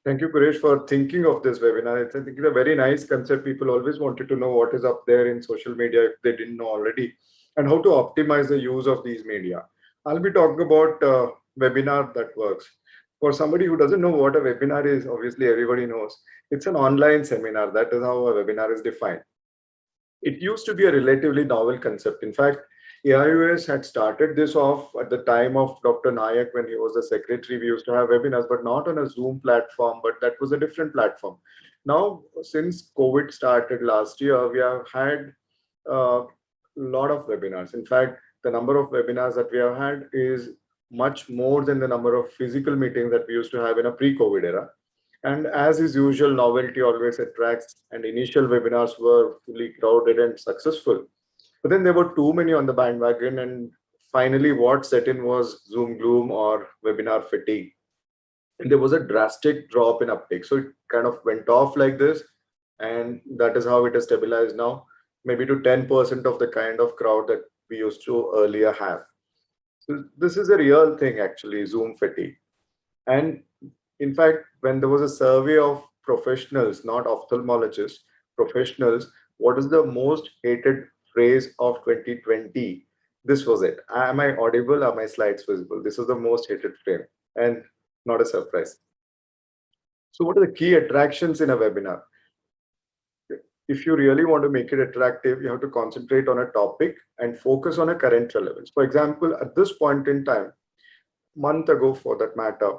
Thank you, Kuresh, for thinking of this webinar. I think it's a very nice concept. People always wanted to know what is up there in social media if they didn't know already, and how to optimize the use of these media. I'll be talking about webinar that works. For somebody who doesn't know what a webinar is, obviously everybody knows. It's an online seminar. That is how a webinar is defined. It used to be a relatively novel concept. In fact, AIOS had started this off at the time of Dr. Nayak when he was the secretary. We used to have webinars, but not on a Zoom platform, but that was a different platform. Now, since COVID started last year, we have had a lot of webinars. In fact, the number of webinars that we have had is much more than the number of physical meetings that we used to have in a pre-COVID era. And as is usual, novelty always attracts, and initial webinars were fully crowded and successful. But then there were too many on the bandwagon, and finally, what set in was Zoom gloom or webinar fatigue. And there was a drastic drop in uptake. So it kind of went off like this, and that is how it has stabilized now, maybe to 10% of the kind of crowd that we used to earlier have. So this is a real thing, actually, Zoom fatigue. And in fact, when there was a survey of professionals, not ophthalmologists, professionals, what is the most hated phrase of 2020? This was it. Am I audible? Are my slides visible? This was the most hated frame, and not a surprise. So, what are the key attractions in a webinar? If you really want to make it attractive, you have to concentrate on a topic and focus on a current relevance. For example, at this point in time, month ago for that matter,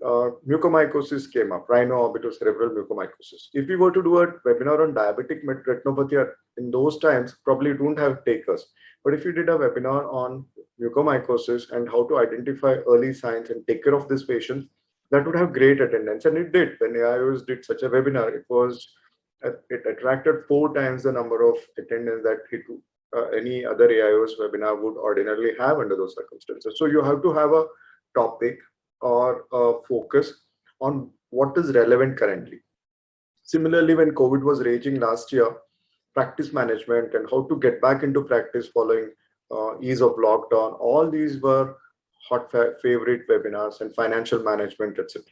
mucormycosis came up, rhino-orbitocerebral mucormycosis. If we were to do a webinar on diabetic retinopathy in those times, probably it wouldn't have takers. But if you did a webinar on mucormycosis and how to identify early signs and take care of this patient, that would have great attendance. And it did. When AIOS did such a webinar, it attracted 4 times the number of attendance that any other AIOS webinar would ordinarily have under those circumstances. So you have to have a topic or focus on what is relevant currently. Similarly, when COVID was raging last year, practice management and how to get back into practice following ease of lockdown, all these were hot favorite webinars, and financial management, etc.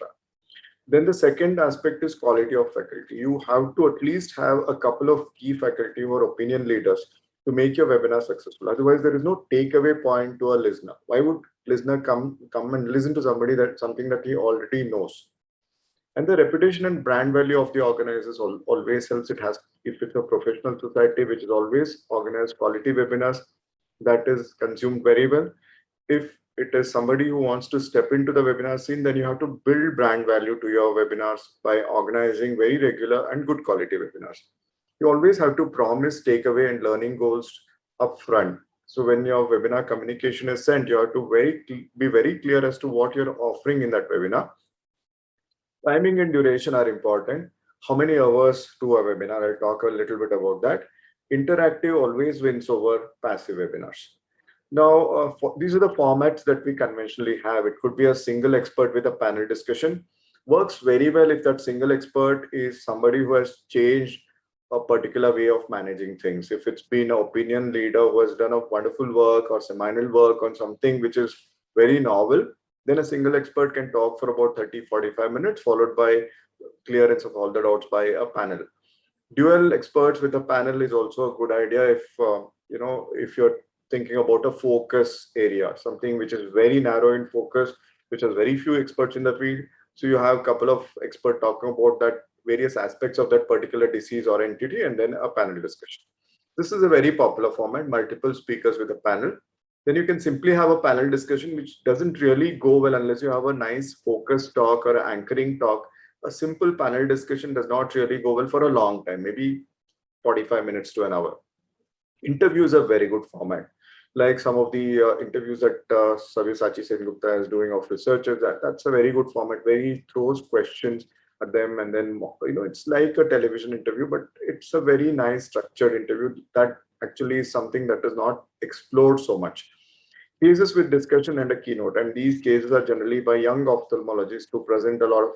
Then the second aspect is quality of faculty. You have to at least have a couple of key faculty or opinion leaders to make your webinar successful. Otherwise, there is no takeaway point to a listener. Why would listener come and listen to somebody that something that he already knows? And the reputation and brand value of the organizers always helps. It has, if it's a professional society which is always organized quality webinars, that is consumed very well. If it is somebody who wants to step into the webinar scene, then you have to build brand value to your webinars by organizing very regular and good quality webinars. You always have to promise takeaway and learning goals upfront. So when your webinar communication is sent, you have to be very clear as to what you're offering in that webinar. Timing and duration are important. How many hours to a webinar? I'll talk a little bit about that. Interactive always wins over passive webinars. Now, these are the formats that we conventionally have. It could be a single expert with a panel discussion. Works very well if that single expert is somebody who has changed a particular way of managing things. If it's been an opinion leader who has done a wonderful work or seminal work on something which is very novel, then a single expert can talk for about 30-45 minutes, followed by clearance of all the doubts by a panel. Dual experts with a panel is also a good idea if you're thinking about a focus area, something which is very narrow in focus, which has very few experts in the field. So you have a couple of experts talking about that various aspects of that particular disease or entity, and then a panel discussion. This is a very popular format, multiple speakers with a panel. Then you can simply have a panel discussion, which doesn't really go well unless you have a nice focus talk or an anchoring talk. A simple panel discussion does not really go well for a long time, maybe 45 minutes to an hour. Interviews are very good format. Like some of the interviews that Sabyasachi Sengupta is doing of researchers, that's a very good format where he throws questions at them, and then it's like a television interview, but it's a very nice structured interview that actually is something that is not explored so much. Cases with discussion and a keynote, and these cases are generally by young ophthalmologists who present a lot of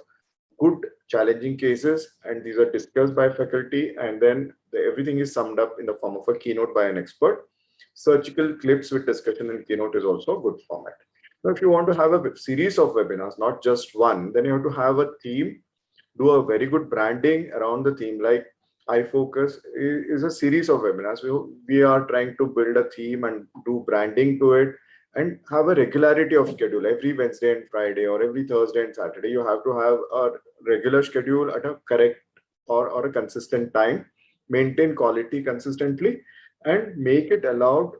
good challenging cases, and these are discussed by faculty, and then everything is summed up in the form of a keynote by an expert. Surgical clips with discussion and keynote is also a good format. Now, if you want to have a series of webinars, not just one, then you have to have a theme do a very good branding around the theme. Like iFocus is a series of webinars. We are trying to build a theme and do branding to it and have a regularity of schedule every Wednesday and Friday or every Thursday and Saturday. You have to have a regular schedule at a correct or a consistent time, maintain quality consistently, and make it allowed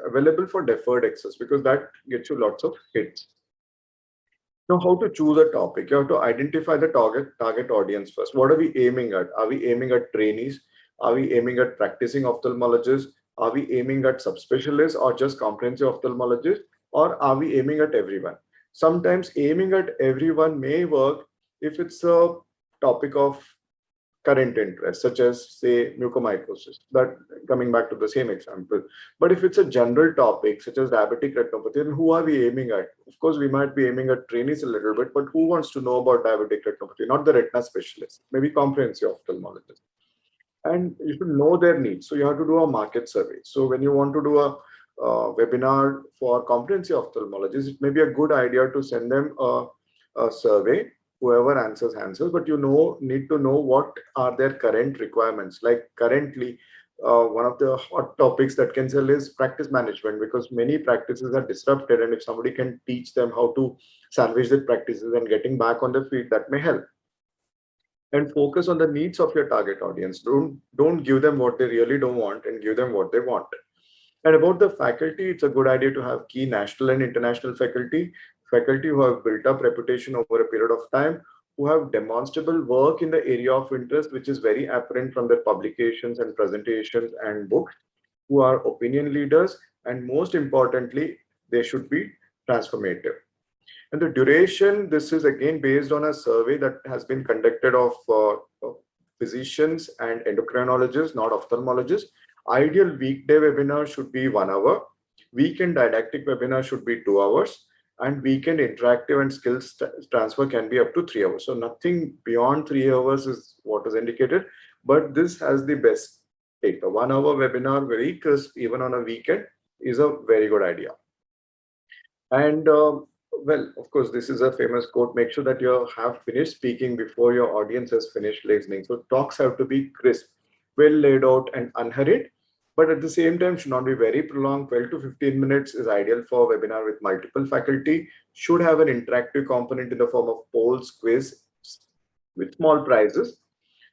available for deferred access, because that gets you lots of hits. Now, how to choose a topic? You have to identify the target audience first. What are we aiming at? Are we aiming at trainees? Are we aiming at practicing ophthalmologists? Are we aiming at subspecialists or just comprehensive ophthalmologists? Or are we aiming at everyone? Sometimes aiming at everyone may work if it's a topic of current interest, such as say mucormycosis, that coming back to the same example. But if it's a general topic such as diabetic retinopathy, then who are we aiming at? Of course, we might be aiming at trainees a little bit, but who wants to know about diabetic retinopathy? Not the retina specialist, maybe comprehensive ophthalmologist. And you should know their needs. So you have to do a market survey. So when you want to do a webinar for comprehensive ophthalmologists, it may be a good idea to send them a survey. Whoever answers, but need to know what are their current requirements. Like currently, one of the hot topics that can sell is practice management, because many practices are disrupted, and if somebody can teach them how to salvage their practices and getting back on their feet, that may help. And focus on the needs of your target audience. Don't give them what they really don't want, and give them what they want. And about the faculty, it's a good idea to have key national and international faculty who have built up reputation over a period of time, who have demonstrable work in the area of interest, which is very apparent from their publications and presentations and books, who are opinion leaders, and most importantly, they should be transformative. And the duration, this is again based on a survey that has been conducted of physicians and endocrinologists, not ophthalmologists. Ideal weekday webinar should be 1 hour. Weekend didactic webinar should be 2 hours. And weekend interactive and skills transfer can be up to 3 hours. So nothing beyond 3 hours is what is indicated, but this has the best take. A 1 hour webinar, very crisp, even on a weekend, is a very good idea. And well, of course, this is a famous quote: make sure that you have finished speaking before your audience has finished listening. So talks have to be crisp, well laid out and unhurried, but at the same time should not be very prolonged. 12 to 15 minutes is ideal for a webinar with multiple faculty. Should have an interactive component in the form of polls, quiz with small prizes,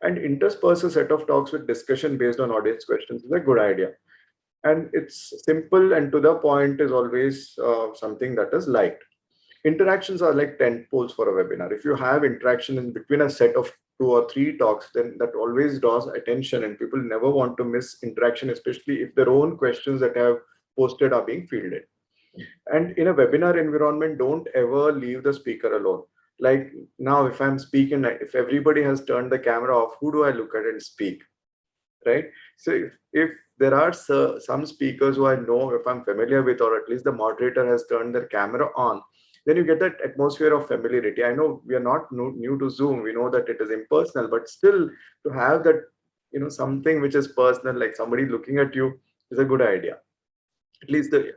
and intersperse a set of talks with discussion based on audience questions is a good idea. And it's simple and to the point is always something that is liked. Interactions are like 10 poles for a webinar. If you have interaction in between a set of 2 or 3 talks, then that always draws attention, and people never want to miss interaction, especially if their own questions that have posted are being fielded. And in a webinar environment, don't ever leave the speaker alone. Like now, if I'm speaking, if everybody has turned the camera off, who do I look at and speak? Right? So if there are some speakers who I know, if I'm familiar with, or at least the moderator has turned their camera on, then you get that atmosphere of familiarity. I know we are not new to Zoom. We know that it is impersonal, but still to have that, something which is personal, like somebody looking at you, is a good idea. At least the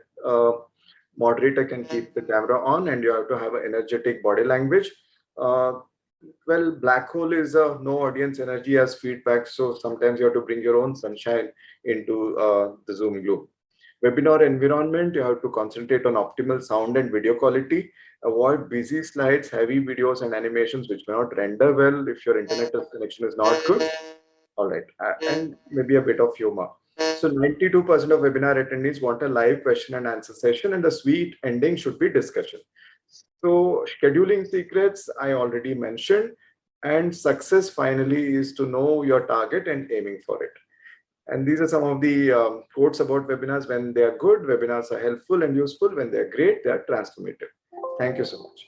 moderator can keep the camera on, and you have to have an energetic body language. Well, black hole is a no audience energy as feedback. So sometimes you have to bring your own sunshine into the Zoom gloom. Webinar environment, you have to concentrate on optimal sound and video quality. Avoid busy slides, heavy videos and animations which may not render well if your internet connection is not good. All right, and maybe a bit of humor. So 92% of webinar attendees want a live question and answer session, and the sweet ending should be discussion. So scheduling secrets, I already mentioned, and success finally is to know your target and aiming for it. And these are some of the quotes about webinars. When they are good, webinars are helpful and useful. When they are great, they are transformative. Thank you so much.